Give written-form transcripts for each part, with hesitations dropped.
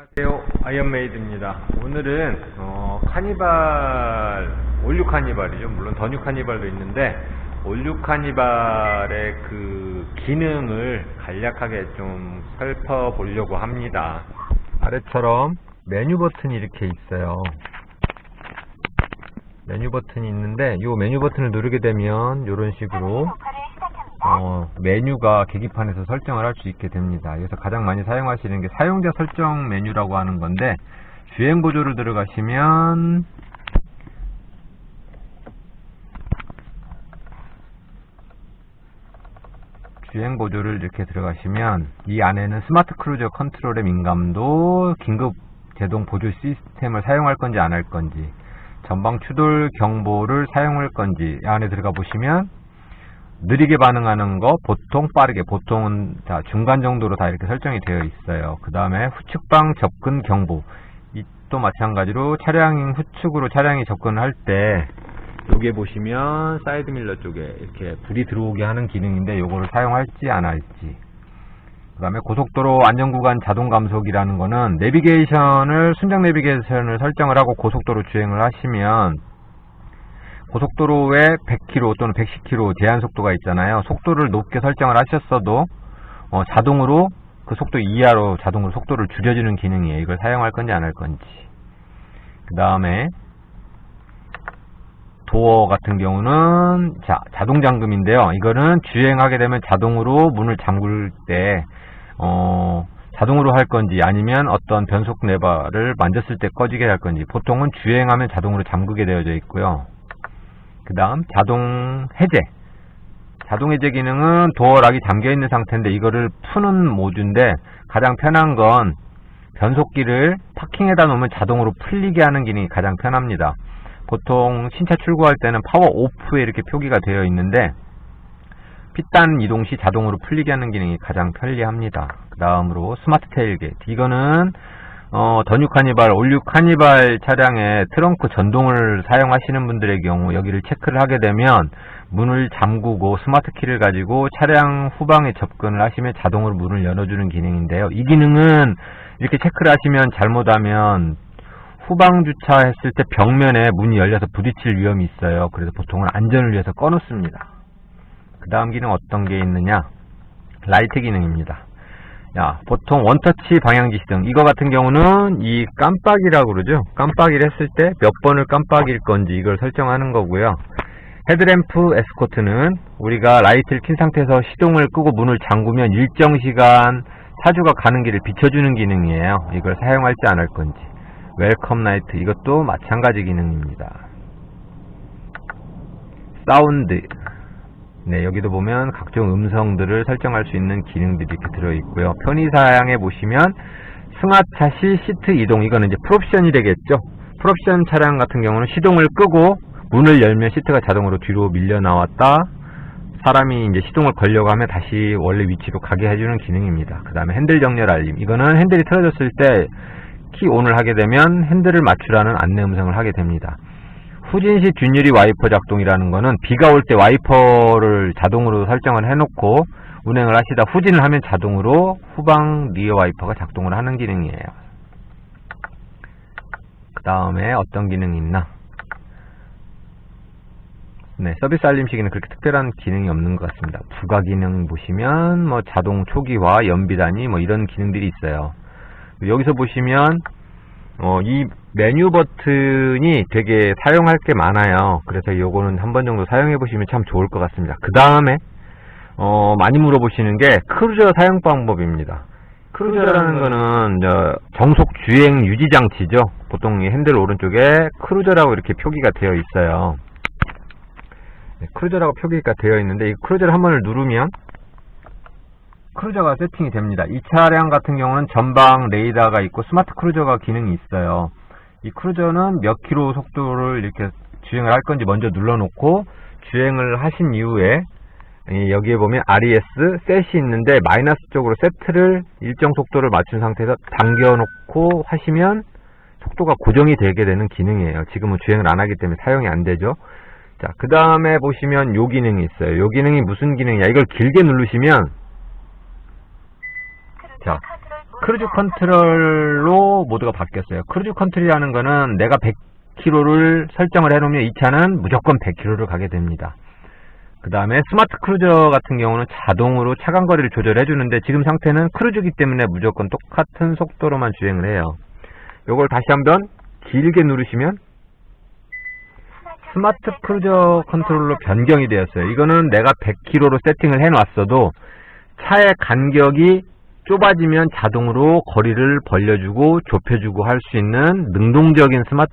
안녕하세요, 아이언메이드입니다. 오늘은 카니발, 올류 카니발이죠. 물론 더뉴 카니발도 있는데 올류 카니발의 그 기능을 간략하게 좀 살펴보려고 합니다. 아래처럼 메뉴 버튼이 이렇게 있어요. 메뉴 버튼이 있는데 이 메뉴 버튼을 누르게 되면 이런 식으로 메뉴가 계기판에서 설정을 할 수 있게 됩니다. 여기서 가장 많이 사용하시는 게 사용자 설정 메뉴라고 하는 건데, 주행 보조를 들어가시면 주행 보조를 이렇게 들어가시면 이 안에는 스마트 크루저 컨트롤의 민감도, 긴급 제동 보조 시스템을 사용할 건지 안 할 건지, 전방 추돌 경보를 사용할 건지, 이 안에 들어가 보시면 느리게 반응하는 거, 보통, 빠르게, 보통은 다 중간 정도로 다 이렇게 설정이 되어 있어요. 그 다음에 후측방 접근 경보, 이 또 마찬가지로 차량 후측으로 차량이 접근할 때 여기에 보시면 사이드밀러 쪽에 이렇게 불이 들어오게 하는 기능인데 요거를 사용할지 안 할지. 그 다음에 고속도로 안전구간 자동 감속이라는 거는 순정 내비게이션을 설정을 하고 고속도로 주행을 하시면 고속도로에 100km 또는 110km 제한 속도가 있잖아요. 속도를 높게 설정을 하셨어도 자동으로 그 속도 이하로 자동으로 속도를 줄여주는 기능이에요. 이걸 사용할 건지 안 할 건지. 그 다음에 도어 같은 경우는 자동 잠금인데요. 이거는 주행하게 되면 자동으로 문을 잠글 때 자동으로 할 건지, 아니면 어떤 변속 레버를 만졌을 때 꺼지게 할 건지. 보통은 주행하면 자동으로 잠그게 되어져 있고요. 그 다음 자동 해제. 자동 해제 기능은 도어락이 잠겨 있는 상태인데 이거를 푸는 모드인데, 가장 편한 건 변속기를 파킹에다 놓으면 자동으로 풀리게 하는 기능이 가장 편합니다. 보통 신차 출고할 때는 파워 오프에 이렇게 표기가 되어 있는데 핏단 이동 시 자동으로 풀리게 하는 기능이 가장 편리합니다. 그 다음으로 스마트 테일게이트. 이거는 더뉴 카니발, 올류 카니발 차량의 트렁크 전동을 사용하시는 분들의 경우 여기를 체크를 하게 되면 문을 잠그고 스마트 키를 가지고 차량 후방에 접근을 하시면 자동으로 문을 열어주는 기능인데요. 이 기능은 이렇게 체크를 하시면 잘못하면 후방 주차했을 때 벽면에 문이 열려서 부딪힐 위험이 있어요. 그래서 보통은 안전을 위해서 꺼놓습니다. 그 다음 기능 어떤 게 있느냐? 라이트 기능입니다. 보통 원터치 방향지 시등, 이거 같은 경우는 이 깜빡이라고 그러죠. 깜빡이를 했을 때 몇 번을 깜빡일 건지 이걸 설정하는 거고요. 헤드램프 에스코트는 우리가 라이트를 킨 상태에서 시동을 끄고 문을 잠그면 일정 시간 차주가 가는 길을 비춰주는 기능이에요. 이걸 사용할지 안 할 건지. 웰컴 라이트, 이것도 마찬가지 기능입니다. 사운드, 여기도 보면 각종 음성들을 설정할 수 있는 기능들이 이렇게 들어있고요. 편의사양에 보시면 승하차 시 시트 이동, 이거는 이제 풀옵션이 되겠죠. 풀옵션 차량 같은 경우는 시동을 끄고 문을 열면 시트가 자동으로 뒤로 밀려 나왔다, 사람이 이제 시동을 걸려고 하면 다시 원래 위치로 가게 해주는 기능입니다. 그 다음에 핸들 정렬 알림, 이거는 핸들이 틀어졌을 때 키 온을 하게 되면 핸들을 맞추라는 안내 음성을 하게 됩니다. 후진 시 뒷유리 와이퍼 작동이라는 거는 비가 올 때 와이퍼를 자동으로 설정을 해놓고 운행을 하시다 후진을 하면 자동으로 후방 리어 와이퍼가 작동을 하는 기능이에요. 그 다음에 어떤 기능이 있나? 서비스 알림 시기는 그렇게 특별한 기능이 없는 것 같습니다. 부가 기능 보시면 자동 초기화, 연비 단위 이런 기능들이 있어요. 여기서 보시면 이 메뉴 버튼이 되게 사용할 게 많아요. 그래서 요거는 한 번 정도 사용해 보시면 참 좋을 것 같습니다. 그 다음에 많이 물어보시는 게 크루저 사용 방법입니다. 크루저라는 거는 정속 주행 유지 장치죠. 보통 이 핸들 오른쪽에 크루저라고 이렇게 표기가 되어 있어요. 크루저라고 표기가 되어 있는데 이 크루저를 한 번을 누르면 크루저가 세팅이 됩니다. 이 차량 같은 경우는 전방 레이더가 있고 스마트 크루저가 기능이 있어요. 이 크루저는 몇 킬로 속도를 이렇게 주행을 할 건지 먼저 눌러놓고 주행을 하신 이후에 여기에 보면 RES 셋이 있는데 마이너스 쪽으로 세트를 일정 속도를 맞춘 상태에서 당겨놓고 하시면 속도가 고정이 되게 되는 기능이에요. 지금은 주행을 안 하기 때문에 사용이 안 되죠. 그 다음에 보시면 요 기능이 있어요. 요 기능이 무슨 기능이냐? 이걸 길게 누르시면 크루즈 컨트롤로 모드가 바뀌었어요. 크루즈 컨트롤이라는 거는 내가 100km를 설정을 해놓으면 이 차는 무조건 100km를 가게 됩니다. 그 다음에 스마트 크루저 같은 경우는 자동으로 차간거리를 조절해 주는데 지금 상태는 크루즈이기 때문에 무조건 똑같은 속도로만 주행을 해요. 요걸 다시 한번 길게 누르시면 스마트 크루저 컨트롤로 변경이 되었어요. 이거는 내가 100km로 세팅을 해놨어도 차의 간격이 좁아지면 자동으로 거리를 벌려주고 좁혀주고 할 수 있는 능동적인 스마트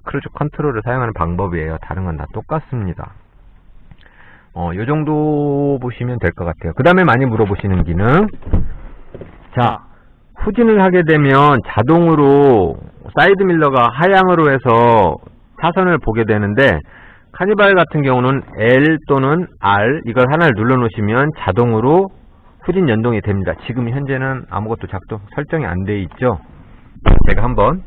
크루즈 컨트롤을 사용하는 방법이에요. 다른 건 다 똑같습니다. 요 정도 보시면 될 것 같아요. 그 다음에 많이 물어보시는 기능. 자, 후진을 하게 되면 자동으로 사이드 밀러가 하향으로 해서 차선을 보게 되는데, 카니발 같은 경우는 L 또는 R 이걸 하나를 눌러 놓으시면 자동으로 후진 연동이 됩니다. 지금 현재는 아무것도 설정이 안 돼 있죠. 제가 한번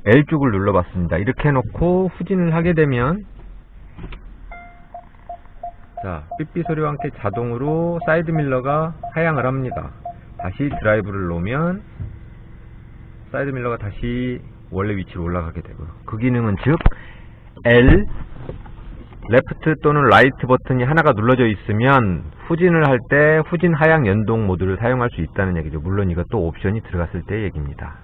L쪽을 눌러 봤습니다. 이렇게 해놓고 후진을 하게 되면 자, 삐삐 소리와 함께 자동으로 사이드 밀러가 하향을 합니다. 다시 드라이브를 놓으면 사이드 밀러가 다시 원래 위치로 올라가게 되고요. 그 기능은 즉 L, 레프트 또는 라이트 버튼이 하나가 눌러져 있으면 후진을 할 때 후진 하향 연동 모드를 사용할 수 있다는 얘기죠. 물론 이것도 옵션이 들어갔을 때 얘기입니다.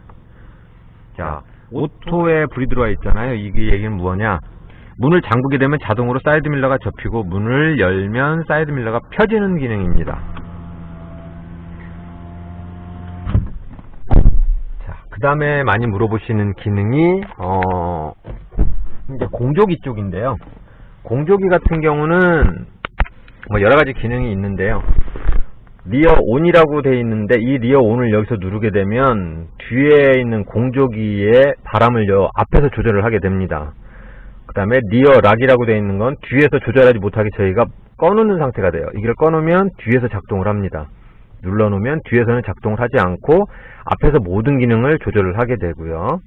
자, 오토에 불이 들어와 있잖아요. 이게 얘기는 뭐냐? 문을 잠그게 되면 자동으로 사이드 밀러가 접히고 문을 열면 사이드 밀러가 펴지는 기능입니다. 자, 그 다음에 많이 물어보시는 기능이 이제 공조기 쪽인데요. 공조기 같은 경우는 여러가지 기능이 있는데요. 리어 온이라고 되어 있는데 이 리어 온을 여기서 누르게 되면 뒤에 있는 공조기에 바람을 앞에서 조절을 하게 됩니다. 그 다음에 리어 락이라고 되어 있는 건 뒤에서 조절하지 못하게 저희가 꺼놓는 상태가 돼요. 이걸 꺼놓으면 뒤에서 작동을 합니다. 눌러놓으면 뒤에서는 작동을 하지 않고 앞에서 모든 기능을 조절을 하게 되고요.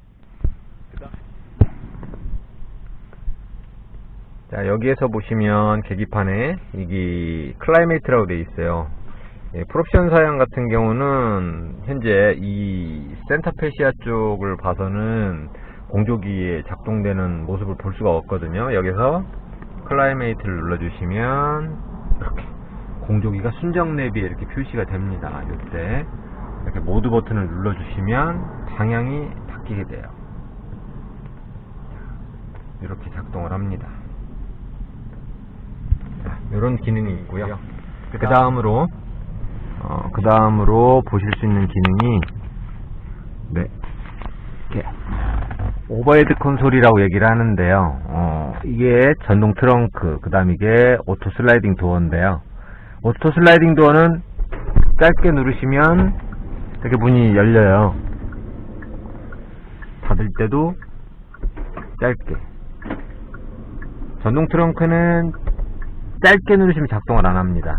자, 여기에서 보시면 계기판에 이게 클라이메이트라고 되어 있어요. 풀옵션 사양 같은 경우는 현재 이 센터페시아 쪽을 봐서는 공조기에 작동되는 모습을 볼 수가 없거든요. 여기서 클라이메이트를 눌러주시면 이렇게 공조기가 순정 내비에 이렇게 표시가 됩니다. 이때 이렇게 모드 버튼을 눌러주시면 방향이 바뀌게 돼요. 이렇게 작동을 합니다. 이런 기능이 있고요. 그 다음으로 보실 수 있는 기능이 이렇게 오버헤드 콘솔이라고 얘기를 하는데요. 이게 전동 트렁크, 그 다음 이게 오토 슬라이딩 도어인데요. 오토 슬라이딩 도어는 짧게 누르시면 이렇게 문이 열려요. 닫을 때도 짧게. 전동 트렁크는 짧게 누르시면 작동을 안 합니다.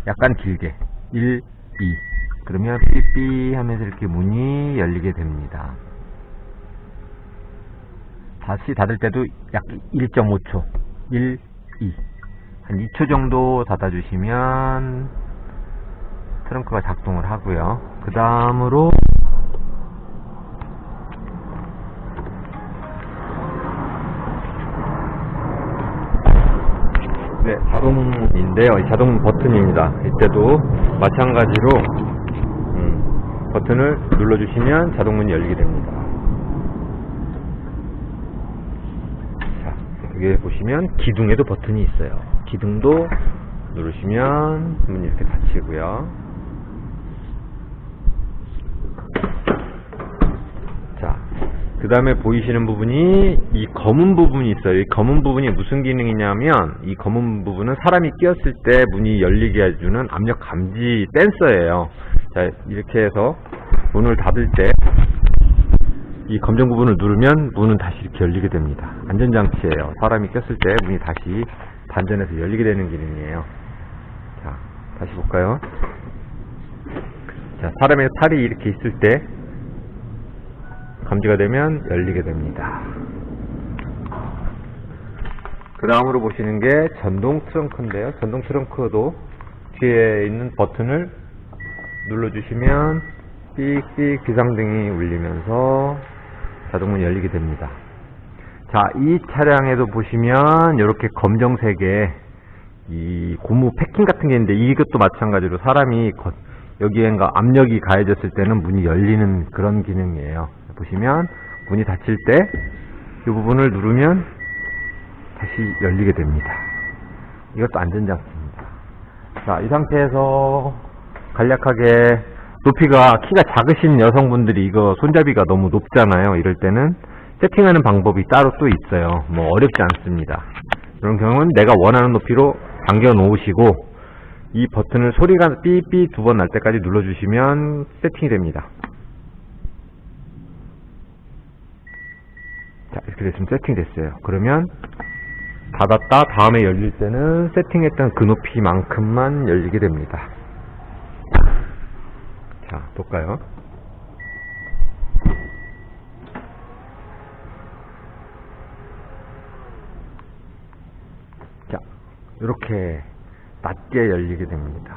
약간 길게 1, 2 그러면 삐삐 하면서 이렇게 문이 열리게 됩니다. 다시 닫을 때도 약 1.5초 1, 2 한 2초 정도 닫아주시면 트렁크가 작동을 하고요. 그 다음으로 자동인데요. 자동 버튼입니다. 이때도 마찬가지로 버튼을 눌러주시면 자동문이 열리게 됩니다. 자, 여기 보시면 기둥에도 버튼이 있어요. 기둥도 누르시면 문이 이렇게 닫히고요. 자, 그 다음에 보이시는 부분이 이 검은 부분이 있어요. 이 검은 부분이 무슨 기능이냐면 이 검은 부분은 사람이 끼었을 때 문이 열리게 해주는 압력 감지 센서예요. 자, 이렇게 해서 문을 닫을 때 이 검정 부분을 누르면 문은 다시 이렇게 열리게 됩니다. 안전장치예요. 사람이 꼈을 때 문이 다시 반전해서 열리게 되는 기능이에요. 자, 다시 볼까요? 자, 사람의 팔이 이렇게 있을 때 감지가 되면 열리게 됩니다. 그 다음으로 보시는 게 전동 트렁크인데요. 전동 트렁크도 뒤에 있는 버튼을 눌러주시면 삑삑 비상등이 울리면서 자동문이 열리게 됩니다. 자, 이 차량에도 보시면 이렇게 검정색의 이 고무 패킹 같은 게 있는데, 이것도 마찬가지로 사람이 여기엔가 압력이 가해졌을 때는 문이 열리는 그런 기능이에요. 보시면 문이 닫힐 때 이 부분을 누르면 다시 열리게 됩니다. 이것도 안전장치입니다. 자, 이 상태에서 간략하게 키가 작으신 여성분들이 이거 손잡이가 너무 높잖아요. 이럴 때는 세팅하는 방법이 따로 또 있어요. 뭐 어렵지 않습니다. 이런 경우는 내가 원하는 높이로 당겨 놓으시고 이 버튼을 소리가 삐삐 2번 날 때까지 눌러주시면 세팅이 됩니다. 자, 이렇게 됐으면 세팅이 됐어요. 그러면 닫았다 다음에 열릴 때는 세팅했던 그 높이만큼만 열리게 됩니다. 자, 볼까요? 자, 이렇게 낮게 열리게 됩니다.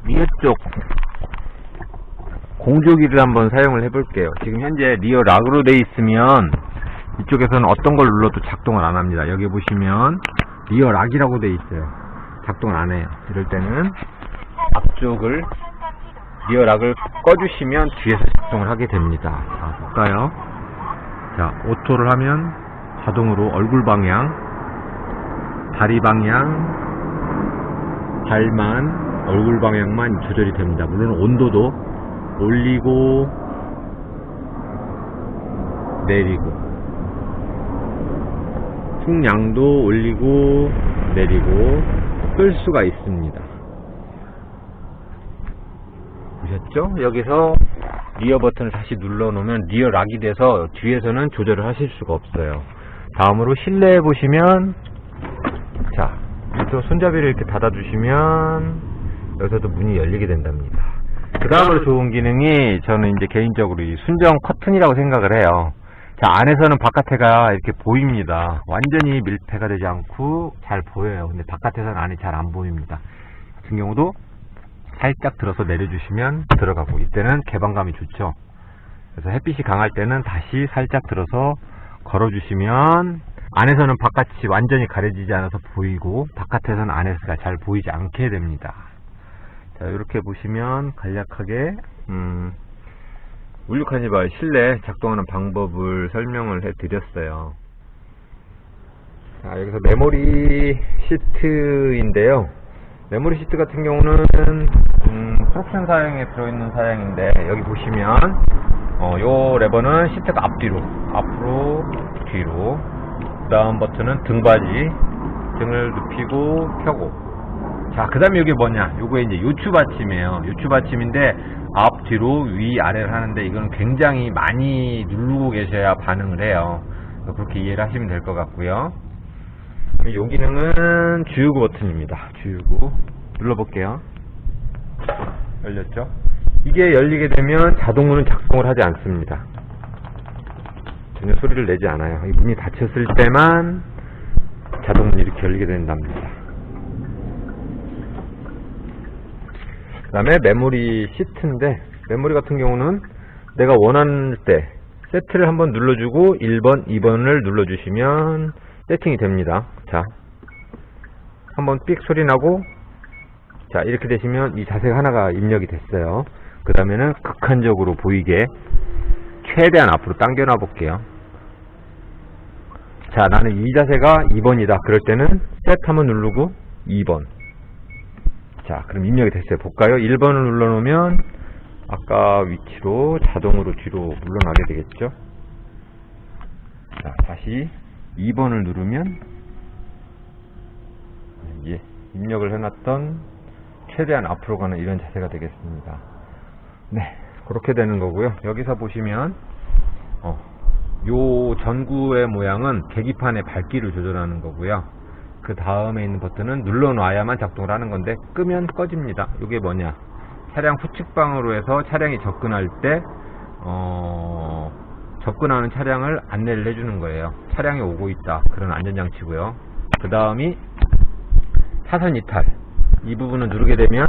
리어 쪽 공조기를 한번 사용을 해볼게요. 지금 현재 리어 락으로 되어 있으면 이쪽에서는 어떤 걸 눌러도 작동을 안 합니다. 여기 보시면 리어 락이라고 되어 있어요. 작동을 안 해요. 이럴 때는 앞쪽을 리어 락을 꺼주시면 뒤에서 작동을 하게 됩니다. 자, 볼까요? 자, 오토를 하면 자동으로 얼굴 방향, 다리 방향, 발만, 얼굴 방향만 조절이 됩니다. 물론 온도도 올리고 내리고, 풍량도 올리고 내리고 끌 수가 있습니다. 보셨죠? 여기서 리어 버튼을 다시 눌러 놓으면 리어 락이 돼서 뒤에서는 조절을 하실 수가 없어요. 다음으로 실내에 보시면, 자, 또 손잡이를 이렇게 닫아 주시면 여기서도 문이 열리게 된답니다. 그 다음으로 좋은 기능이, 저는 이제 개인적으로 이 순정 커튼이라고 생각을 해요. 자, 안에서는 바깥에가 이렇게 보입니다. 완전히 밀폐가 되지 않고 잘 보여요. 근데 바깥에서는 안이 잘 안 보입니다. 같은 경우도 살짝 들어서 내려주시면 들어가고, 이때는 개방감이 좋죠. 그래서 햇빛이 강할 때는 다시 살짝 들어서 걸어주시면 안에서는 바깥이 완전히 가려지지 않아서 보이고 바깥에서는 안에서가 잘 보이지 않게 됩니다. 자, 이렇게 보시면 간략하게 울류카니발 실내 작동하는 방법을 설명을 해드렸어요. 자, 여기서 메모리 시트인데요. 메모리 시트 같은 경우는 프로션 사양에 들어있는 사양인데, 여기 보시면 요 레버는 시트가 앞뒤로, 앞으로 뒤로, 그 다음 버튼은 등받이, 등을 눕히고 켜고. 자, 그 다음에 이게 뭐냐, 요거에 이제 요추 받침이에요. 요추 받침인데 앞, 뒤로, 위, 아래를 하는데, 이거는 굉장히 많이 누르고 계셔야 반응을 해요. 그렇게 이해를 하시면 될 것 같고요. 이 기능은 주유구 버튼입니다. 주유구 눌러볼게요. 열렸죠? 이게 열리게 되면 자동문은 작동을 하지 않습니다. 전혀 소리를 내지 않아요. 이 문이 닫혔을 때만 자동문이 이렇게 열리게 된답니다. 그 다음에 메모리 시트인데, 메모리 같은 경우는 내가 원하는 때 세트를 한번 눌러주고 1번, 2번을 눌러주시면 세팅이 됩니다. 자, 한번 삑 소리 나고, 자, 이렇게 되시면 이 자세가 하나가 입력이 됐어요. 그 다음에는 극한적으로 보이게 최대한 앞으로 당겨 놔 볼게요. 자, 나는 이 자세가 2번이다. 그럴 때는 셋 한번 누르고 2번. 자, 그럼 입력이 됐어요. 볼까요? 1번을 눌러 놓으면 아까 위치로 자동으로 뒤로 물러나게 되겠죠. 자, 다시 2번을 누르면 예, 입력을 해놨던 최대한 앞으로 가는 이런 자세가 되겠습니다. 네, 그렇게 되는 거고요. 여기서 보시면 요 전구의 모양은 계기판의 밝기를 조절하는 거고요. 그 다음에 있는 버튼은 눌러놔야만 작동을 하는 건데, 끄면 꺼집니다. 이게 뭐냐, 차량 후측방으로 해서 차량이 접근할 때 접근하는 차량을 안내를 해주는 거예요. 차량이 오고 있다, 그런 안전장치고요. 그 다음이 차선 이탈, 이 부분을 누르게 되면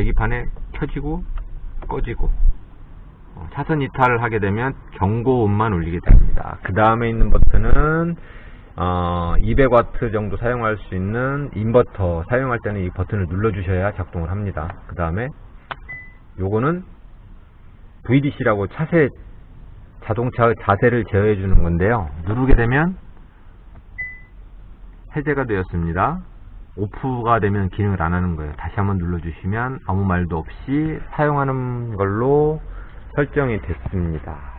계기판에 켜지고 꺼지고, 차선 이탈을 하게 되면 경고음만 울리게 됩니다. 그 다음에 있는 버튼은 200W 정도 사용할 수 있는 인버터, 사용할 때는 이 버튼을 눌러 주셔야 작동을 합니다. 그 다음에 요거는 VDC라고 자동차 자세를 제어해 주는 건데요. 누르게 되면 해제가 되었습니다. 오프가 되면 기능을 안 하는 거예요. 다시 한번 눌러 주시면 아무 말도 없이 사용하는 걸로 설정이 됐습니다.